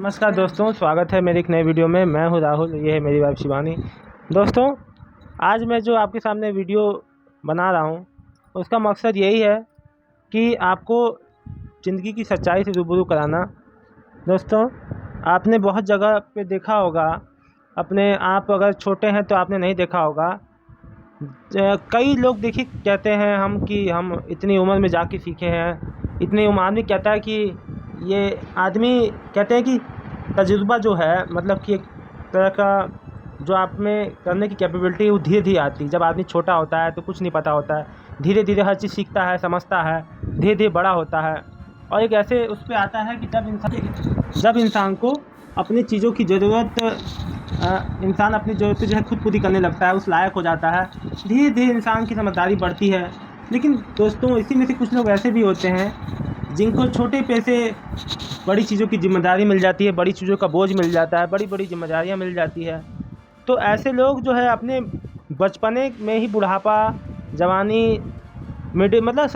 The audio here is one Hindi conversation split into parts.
नमस्कार दोस्तों, स्वागत है मेरी एक नई वीडियो में। मैं हूं राहुल, ये है मेरी वाइफ शिवानी। दोस्तों, आज मैं जो आपके सामने वीडियो बना रहा हूं उसका मकसद यही है कि आपको ज़िंदगी की सच्चाई से रूबरू कराना। दोस्तों, आपने बहुत जगह पे देखा होगा, अपने आप अगर छोटे हैं तो आपने नहीं देखा होगा। कई लोग देखिए कहते हैं कि हम इतनी उम्र में जाके सीखे हैं। इतनी उम्र आदमी कहता है कि ये आदमी कहते हैं कि तजुर्बा जो है, मतलब कि एक तरह का जो आप में करने की कैपेबिलिटी है वो धीरे धीरे आती है। जब आदमी छोटा होता है तो कुछ नहीं पता होता है, धीरे धीरे हर चीज़ सीखता है, समझता है, धीरे धीरे बड़ा होता है। और एक ऐसे उस पर आता है कि जब इंसान को अपनी चीज़ों की ज़रूरत इंसान अपनी ज़रूरतें जो है खुद पूरी करने लगता है, उस लायक हो जाता है, धीरे धीरे इंसान की समझदारी बढ़ती है। लेकिन दोस्तों, इसी में से कुछ लोग ऐसे भी होते हैं जिनको छोटे पैसे बड़ी चीज़ों की ज़िम्मेदारी मिल जाती है, बड़ी चीज़ों का बोझ मिल जाता है, बड़ी बड़ी ज़िम्मेदारियाँ मिल जाती है। तो ऐसे लोग जो है अपने बचपने में ही बुढ़ापा, जवानी, मिडिल, मतलब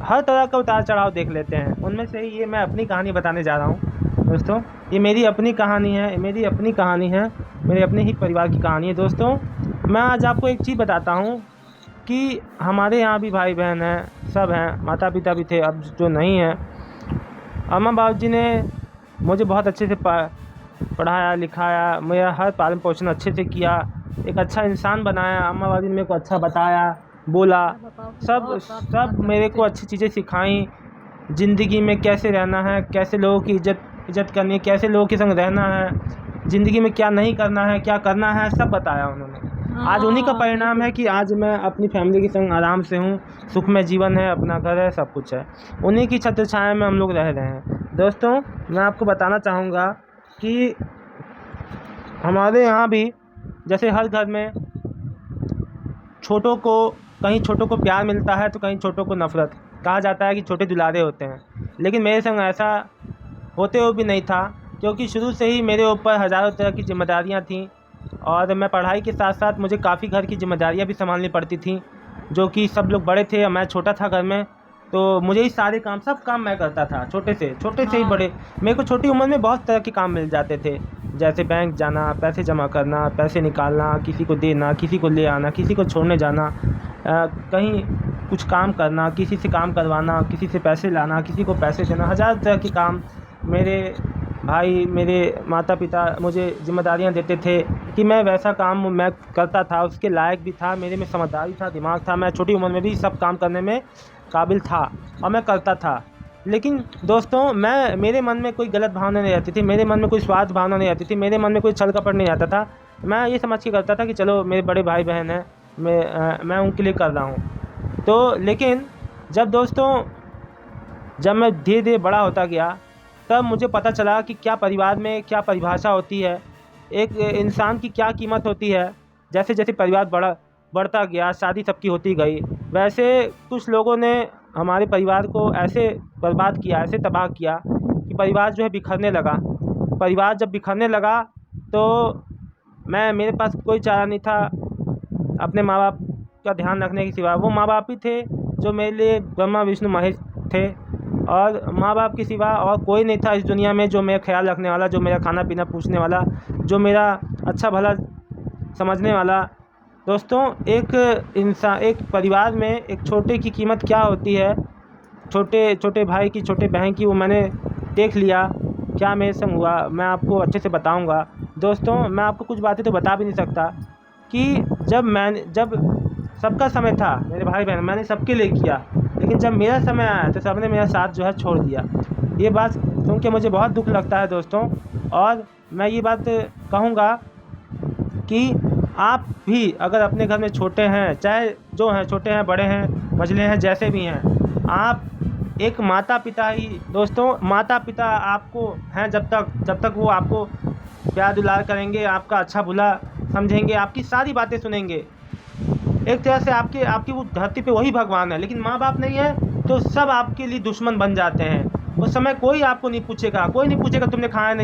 हर तरह का उतार चढ़ाव देख लेते हैं। उनमें से ही ये मैं अपनी कहानी बताने जा रहा हूँ। दोस्तों, ये मेरी अपनी कहानी है, मेरी अपने ही परिवार की कहानी है। दोस्तों, मैं आज आपको एक चीज़ बताता हूँ कि हमारे यहाँ भी भाई बहन हैं, सब हैं, माता पिता भी थे, अब जो नहीं हैं। अम्मा बाबू जी ने मुझे बहुत अच्छे से पढ़ाया लिखाया, मेरा हर पालन पोषण अच्छे से किया, एक अच्छा इंसान बनाया। अम्मा बाबू जी ने मेरे को अच्छा बताया, बोला, सब मेरे को अच्छी चीज़ें सिखाई। ज़िंदगी में कैसे रहना है, कैसे लोगों की इज़्ज़त करनी है, कैसे लोगों के संग रहना है, ज़िंदगी में क्या नहीं करना है, क्या करना है, सब बताया उन्होंने। आज उन्हीं का परिणाम है कि आज मैं अपनी फैमिली के संग आराम से हूँ, सुखमय जीवन है, अपना घर है, सब कुछ है। उन्हीं की छत्र छाया में हम लोग रह रहे हैं। दोस्तों, मैं आपको बताना चाहूँगा कि हमारे यहाँ भी जैसे हर घर में कहीं छोटों को प्यार मिलता है तो कहीं छोटों को नफ़रत। कहा जाता है कि छोटे दुलारे होते हैं, लेकिन मेरे संग ऐसा होते हुए भी नहीं था, क्योंकि शुरू से ही मेरे ऊपर हज़ारों तरह की जिम्मेदारियाँ थीं और मैं पढ़ाई के साथ साथ मुझे काफ़ी घर की जिम्मेदारियाँ भी संभालनी पड़ती थीं, जो कि सब लोग बड़े थे और मैं छोटा था घर में। तो मुझे ही सारे काम, सब काम मैं करता था, छोटे से ही बड़े। मेरे को छोटी उम्र में बहुत तरह के काम मिल जाते थे, जैसे बैंक जाना, पैसे जमा करना, पैसे निकालना, किसी को देना, किसी को ले आना, किसी को छोड़ने जाना, कहीं कुछ काम करना, किसी से काम करवाना, किसी से पैसे लाना, किसी को पैसे देना, हज़ार तरह के काम मेरे भाई, मेरे माता पिता मुझे ज़िम्मेदारियाँ देते थे कि मैं वैसा काम मैं करता था, उसके लायक भी था, मेरे में समझदारी था, दिमाग था, मैं छोटी उम्र में भी सब काम करने में काबिल था और मैं करता था। लेकिन दोस्तों, मेरे मन में कोई गलत भावना नहीं रहती थी, मेरे मन में कोई स्वार्थ भावना नहीं रहती थी, मेरे मन में कोई छल कपट नहीं आता था। मैं ये समझ के करता था कि चलो मेरे बड़े भाई बहन हैं, मैं उनके लिए कर रहा हूँ। तो लेकिन जब मैं धीरे धीरे बड़ा होता गया, तब मुझे पता चला कि क्या परिवार में क्या परिभाषा होती है, एक इंसान की क्या कीमत होती है। जैसे जैसे परिवार बढ़ता गया, शादी सबकी होती गई, वैसे कुछ लोगों ने हमारे परिवार को ऐसे बर्बाद किया, ऐसे तबाह किया कि परिवार जो है बिखरने लगा। परिवार जब बिखरने लगा तो मेरे पास कोई चारा नहीं था अपने माँ बाप का ध्यान रखने के सिवा। वो माँ बाप ही थे जो मेरे लिए ब्रह्मा विष्णु महेश थे, और माँ बाप के सिवा और कोई नहीं था इस दुनिया में जो मेरा ख्याल रखने वाला, जो मेरा खाना पीना पूछने वाला, जो मेरा अच्छा भला समझने वाला। दोस्तों, एक परिवार में एक छोटे की कीमत क्या होती है, छोटे भाई की, छोटे बहन की, वो मैंने देख लिया। क्या मेरे संग हुआ मैं आपको अच्छे से बताऊंगा। दोस्तों, मैं आपको कुछ बातें तो बता भी नहीं सकता कि जब सबका समय था, मेरे भाई बहन, मैंने सबके लिए किया, लेकिन जब मेरा समय आया तो सबने मेरा साथ जो है छोड़ दिया। ये बात सुन के मुझे बहुत दुख लगता है दोस्तों। और मैं ये बात कहूँगा कि आप भी अगर अपने घर में छोटे हैं, चाहे जो हैं, छोटे हैं, बड़े हैं, मझले हैं, जैसे भी हैं, आप एक माता पिता ही, दोस्तों, माता पिता आपको हैं जब तक वो आपको प्यार दुलार करेंगे, आपका अच्छा बुरा समझेंगे, आपकी सारी बातें सुनेंगे। एक तरह से आपकी वो धरती पे वही भगवान है। लेकिन माँ बाप नहीं है तो सब आपके लिए दुश्मन बन जाते हैं। उस समय कोई आपको नहीं पूछेगा, कोई नहीं पूछेगा तुमने खाया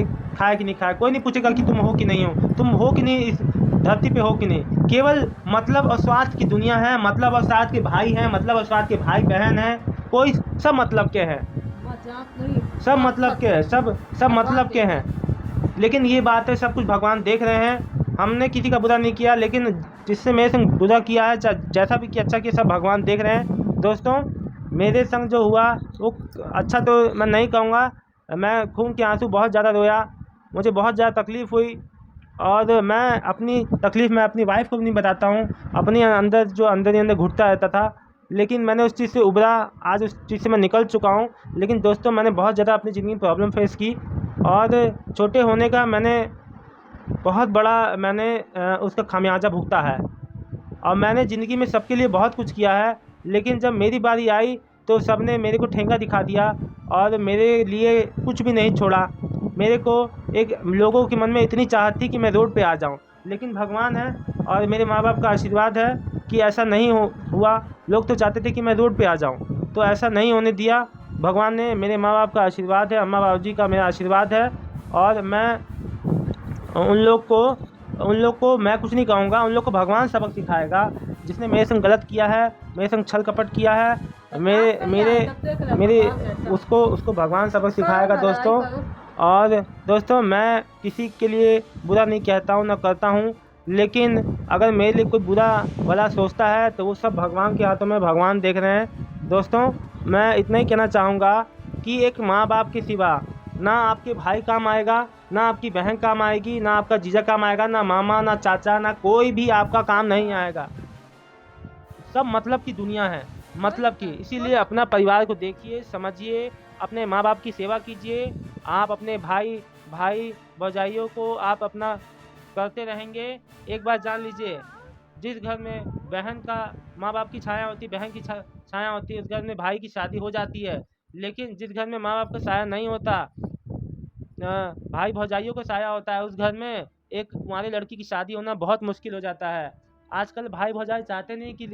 कि नहीं खाया, कोई नहीं पूछेगा कि तुम हो कि नहीं हो, तुम हो कि नहीं, इस धरती पे हो कि नहीं। केवल मतलब और स्वार्थ की दुनिया है, मतलब और स्वार्थ के भाई हैं, मतलब और स्वार्थ के भाई बहन हैं, कोई सब मतलब के हैं, सब मतलब के हैं, सब मतलब के हैं। लेकिन ये बात है, सब कुछ भगवान देख रहे हैं। हमने किसी का बुरा नहीं किया, लेकिन जिससे मेरे संग बुरा किया है, जैसा भी किया अच्छा किया, सब भगवान देख रहे हैं। दोस्तों मेरे संग जो हुआ वो अच्छा तो मैं नहीं कहूँगा। मैं खून के आंसू बहुत ज़्यादा रोया, मुझे बहुत ज़्यादा तकलीफ़ हुई, और मैं अपनी तकलीफ़ मैं अपनी वाइफ को भी नहीं बताता हूँ। अपने अंदर जो अंदर ही अंदर घुटता रहता था, लेकिन मैंने उस चीज़ से उभरा, आज उस चीज़ से मैं निकल चुका हूँ। लेकिन दोस्तों मैंने बहुत ज़्यादा अपनी ज़िंदगी में प्रॉब्लम फेस की, और छोटे होने का मैंने बहुत बड़ा उसका खामियाजा भुगता है। और मैंने ज़िंदगी में सबके लिए बहुत कुछ किया है, लेकिन जब मेरी बारी आई तो सब ने मेरे को ठेंगा दिखा दिया और मेरे लिए कुछ भी नहीं छोड़ा। मेरे को एक लोगों के मन में इतनी चाहत थी कि मैं रोड पे आ जाऊं, लेकिन भगवान है और मेरे माँ बाप का आशीर्वाद है कि ऐसा नहीं हुआ। लोग तो चाहते थे कि मैं रोड पे आ जाऊं, तो ऐसा नहीं होने दिया। भगवान ने, मेरे माँ बाप का आशीर्वाद है, अम्मा बाबू जी का मेरा आशीर्वाद है, और मैं उन लोग को मैं कुछ नहीं कहूँगा। उन लोग को भगवान सबक सिखाएगा। जिसने मेरे संग गलत किया है, मेरे संग छल कपट किया है, मेरे उसको भगवान सबक सिखाएगा दोस्तों। और दोस्तों मैं किसी के लिए बुरा नहीं कहता हूँ, ना करता हूँ, लेकिन अगर मेरे लिए कोई बुरा भला सोचता है तो वो सब भगवान के हाथों में, भगवान देख रहे हैं। दोस्तों मैं इतना ही कहना चाहूँगा कि एक माँ बाप के सिवा ना आपके भाई काम आएगा, ना आपकी बहन काम आएगी, ना आपका जीजा काम आएगा, ना मामा, ना चाचा, ना कोई भी आपका काम नहीं आएगा। सब मतलब की दुनिया है, मतलब की। इसीलिए अपना परिवार को देखिए, समझिए, अपने माँ बाप की सेवा कीजिए। आप अपने भाई भौजाइयों को आप अपना करते रहेंगे। एक बात जान लीजिए, जिस घर में बहन का माँ बाप की छाया होती, बहन की छाया होती है, उस घर में भाई की शादी हो जाती है। लेकिन जिस घर में माँ बाप का साया नहीं होता, भाई भौजाइयों का साया होता है, उस घर में एक कुंवारी लड़की की शादी होना बहुत मुश्किल हो जाता है। आजकल भाई भौजाई चाहते नहीं कि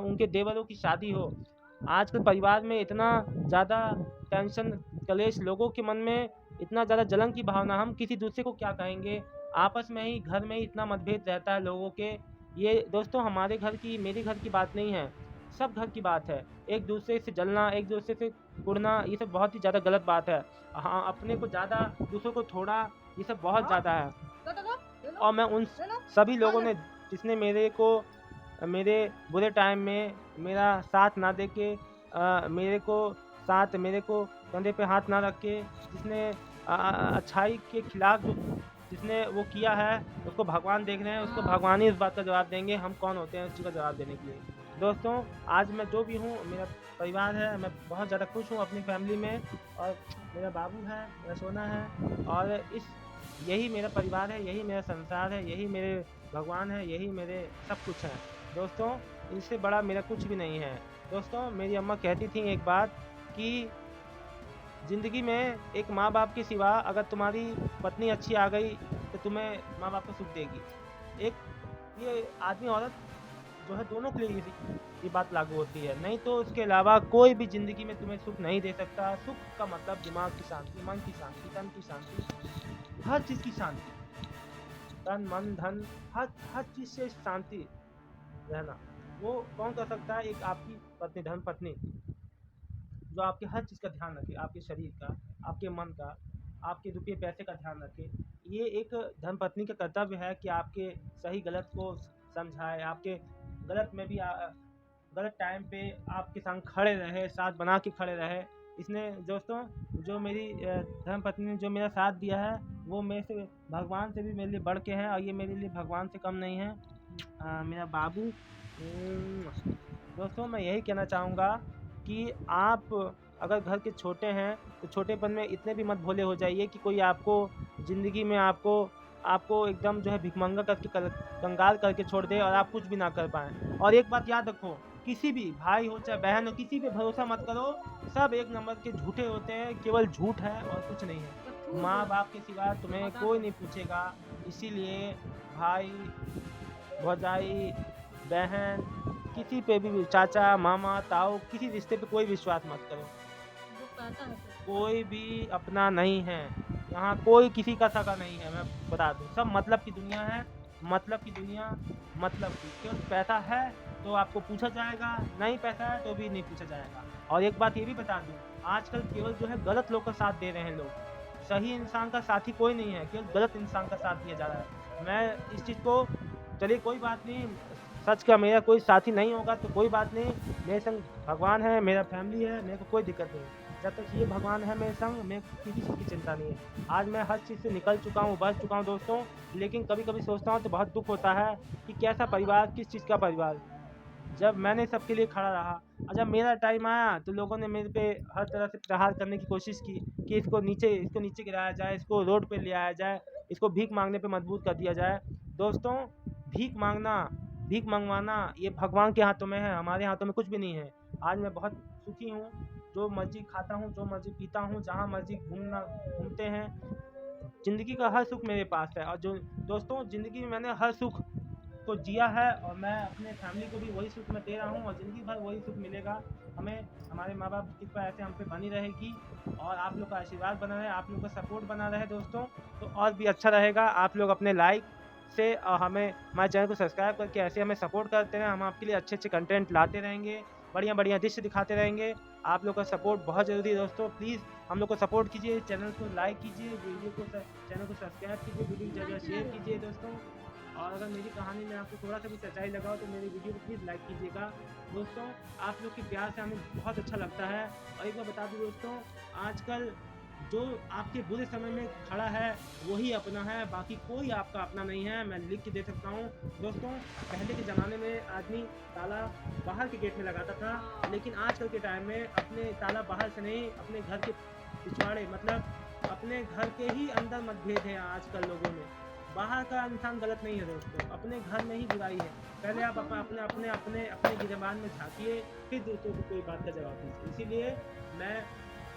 उनके देवरों की शादी हो। आजकल परिवार में इतना ज़्यादा टेंशन, कलेश, लोगों के मन में इतना ज़्यादा जलन की भावना, हम किसी दूसरे को क्या कहेंगे, आपस में ही घर में ही इतना मतभेद रहता है लोगों के। ये दोस्तों हमारे घर की, मेरे घर की बात नहीं है, सब घर की बात है। एक दूसरे से जलना, एक दूसरे से कुड़ना, ये सब बहुत ही ज़्यादा गलत बात है। हाँ, अपने को ज़्यादा, दूसरों को थोड़ा, ये सब बहुत ज़्यादा है। और मैं उन सभी लोगों ने, जिसने मेरे बुरे टाइम में मेरा साथ ना दे के, मेरे को कंधे पे हाथ ना रख के, जिसने अच्छाई के खिलाफ जिसने वो किया है, उसको भगवान देख रहे हैं। उसको भगवान ही इस बात का जवाब देंगे, हम कौन होते हैं उसका जवाब देने के लिए। दोस्तों आज मैं जो भी हूँ, मेरा परिवार है, मैं बहुत ज़्यादा खुश हूँ अपनी फैमिली में, और मेरा बाबू है, मेरा सोना है, और यही मेरा परिवार है, यही मेरा संसार है, यही मेरे भगवान है, यही मेरे सब कुछ है। दोस्तों इससे बड़ा मेरा कुछ भी नहीं है। दोस्तों मेरी अम्मा कहती थी एक बात कि ज़िंदगी में एक माँ बाप के सिवा अगर तुम्हारी पत्नी अच्छी आ गई तो तुम्हें माँ बाप को सुख देगी। एक ये आदमी औरत जो है, दोनों के लिए ये बात लागू होती है। नहीं तो उसके अलावा कोई भी ज़िंदगी में तुम्हें सुख नहीं दे सकता। सुख का मतलब दिमाग की शांति, मन की शांति, तन की शांति, हर चीज़ की शांति, तन मन धन, हर चीज़ से शांति रहना। वो कौन कर सकता है? एक आपकी पत्नी, धर्म पत्नी, जो आपके हर चीज़ का ध्यान रखे, आपके शरीर का, आपके मन का, आपके रुपये पैसे का ध्यान रखे। ये एक धर्मपत्नी का कर्तव्य है कि आपके सही गलत को समझाए, आपके गलत में भी गलत टाइम पे आपके संग खड़े रहे, साथ बना के खड़े रहे। इसने दोस्तों, जो मेरी धर्मपत्नी ने जो मेरा साथ दिया है, वो मेरे से, भगवान से भी मेरे लिए बढ़ के है, और ये मेरे लिए भगवान से कम नहीं है। मेरा बाबू। दोस्तों मैं यही कहना चाहूँगा कि आप अगर घर के छोटे हैं तो छोटेपन में इतने भी मत भोले हो जाइए कि कोई आपको ज़िंदगी में आपको एकदम जो है भिखमंगा करके कंगाल करके छोड़ दे और आप कुछ भी ना कर पाएँ। और एक बात याद रखो, किसी भी भाई हो चाहे बहन हो, किसी पे भरोसा मत करो। सब एक नंबर के झूठे होते हैं, केवल झूठ है और कुछ नहीं है। माँ बाप के सिवा तुम्हें कोई नहीं पूछेगा। इसीलिए भाई भौजाई, बहन, किसी पे भी, चाचा मामा ताऊ, किसी रिश्ते पे कोई विश्वास मत करो। कोई भी अपना नहीं है यहाँ, कोई किसी का सगा नहीं है। मैं बता दूँ, सब मतलब की दुनिया है, मतलब की दुनिया, मतलब की। क्यों? पैसा है तो आपको पूछा जाएगा, नहीं पैसा है तो भी नहीं पूछा जाएगा। और एक बात ये भी बता दूँ, आजकल केवल जो है गलत लोग का साथ दे रहे हैं लोग। सही इंसान का साथी कोई नहीं है, केवल गलत इंसान का साथ दिया जा रहा है। मैं इस चीज़ को, चलिए कोई बात नहीं, सच का मेरा कोई साथी नहीं होगा तो कोई बात नहीं, मेरे संग भगवान है, मेरा फैमिली है, मेरे को कोई दिक्कत नहीं है। जब तक ये भगवान है मेरे संग, मेरे को किसी चीज़ की चिंता नहीं है। आज मैं हर चीज़ से निकल चुका हूँ, उभर चुका हूँ दोस्तों, लेकिन कभी-कभी सोचता हूँ तो बहुत दुःख होता है कि कैसा परिवार, किस चीज़ का परिवार। जब मैंने सबके लिए खड़ा रहा और जब मेरा टाइम आया तो लोगों ने मेरे पे हर तरह से प्रहार करने की कोशिश की कि इसको नीचे गिराया जाए, इसको रोड पे ले आया जाए, इसको भीख मांगने पे मजबूर कर दिया जाए। दोस्तों, भीख मंगवाना ये भगवान के हाथों में है, हमारे हाथों में कुछ भी नहीं है। आज मैं बहुत सुखी हूँ, जो मर्जी खाता हूँ, जो मर्जी पीता हूँ, जहाँ मर्जी घूमते हैं। ज़िंदगी का हर सुख मेरे पास है और जो दोस्तों, ज़िंदगी में मैंने हर सुख को जिया है और मैं अपने फैमिली को भी वही सुख मैं दे रहा हूँ और ज़िंदगी भर वही सुख मिलेगा हमें। हमारे माँ बाप की कृपा ऐसे हम पे बनी रहेगी और आप लोग का आशीर्वाद बना रहे, आप लोग का सपोर्ट बना रहे दोस्तों, तो और भी अच्छा रहेगा। आप लोग अपने लाइक से और हमें हमारे चैनल को सब्सक्राइब करके ऐसे हमें सपोर्ट करते रहें। हम आपके लिए अच्छे कंटेंट लाते रहेंगे, बढ़िया दृश्य दिखाते रहेंगे। आप लोग का सपोर्ट बहुत ज़रूरी है दोस्तों, प्लीज़ हम लोग को सपोर्ट कीजिए, चैनल को लाइक कीजिए, चैनल को सब्सक्राइब कीजिए, वीडियो को ज़्यादा शेयर कीजिए दोस्तों। और अगर मेरी कहानी में आपको थोड़ा सा भी सच्चाई लगा हो तो मेरी वीडियो को प्लीज़ लाइक कीजिएगा दोस्तों। आप लोग के प्यार से हमें बहुत अच्छा लगता है। और एक बार बता दूं दोस्तों, आजकल जो आपके बुरे समय में खड़ा है वही अपना है, बाकी कोई आपका अपना नहीं है। मैं लिख के दे सकता हूँ दोस्तों। पहले के ज़माने में आदमी ताला बाहर के गेट में लगाता था, लेकिन आजकल के टाइम में अपने ताला बाहर से नहीं, अपने घर के पिछवाड़े, मतलब अपने घर के ही अंदर मतभेद है आजकल लोगों में। बाहर का इंसान गलत नहीं है दोस्तों, अपने घर में ही बुराई है। पहले आप अपने गिरबान में झाँकिए, फिर दूसरों की कोई बात का जवाब दीजिए। इसीलिए मैं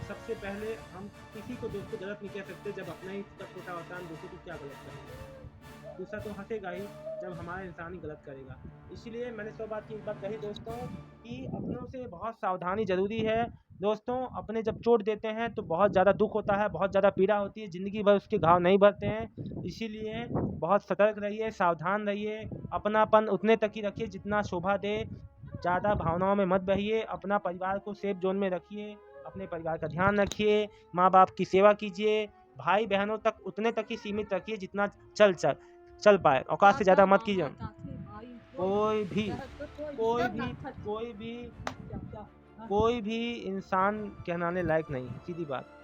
सबसे पहले, हम किसी को दोस्तों गलत नहीं कह सकते। जब अपना ही सब छोटा होता है, हम दूसरे को क्या गलत करेंगे। दूसरा तो हंसेगा ही जब हमारा इंसान ही गलत करेगा। इसलिए मैंने 100 बात की एक बात कही दोस्तों कि अपनों से बहुत सावधानी ज़रूरी है दोस्तों। अपने जब चोट देते हैं तो बहुत ज़्यादा दुःख होता है, बहुत ज़्यादा पीड़ा होती है, ज़िंदगी भर उसके घाव नहीं भरते हैं। इसीलिए बहुत सतर्क रहिए, सावधान रहिए, अपनापन उतने तक ही रखिए जितना शोभा दे, ज़्यादा भावनाओं में मत बहिए, अपना परिवार को सेफ जोन में रखिए, अपने परिवार का ध्यान रखिए, माँ बाप की सेवा कीजिए, भाई बहनों तक उतने तक ही सीमित रखिए जितना चल पाए, औकात से ज़्यादा मत कीजिए। कोई भी कोई भी कोई भी कोई भी इंसान कहलाने लायक नहीं, सीधी बात।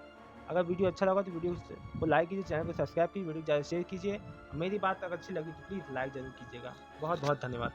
अगर वीडियो अच्छा लगा तो वीडियो को लाइक कीजिए, चैनल को सब्सक्राइब कीजिए, वीडियो ज़्यादा शेयर कीजिए। मेरी बात अगर अच्छी लगी तो प्लीज़ लाइक ज़रूर कीजिएगा। बहुत बहुत धन्यवाद।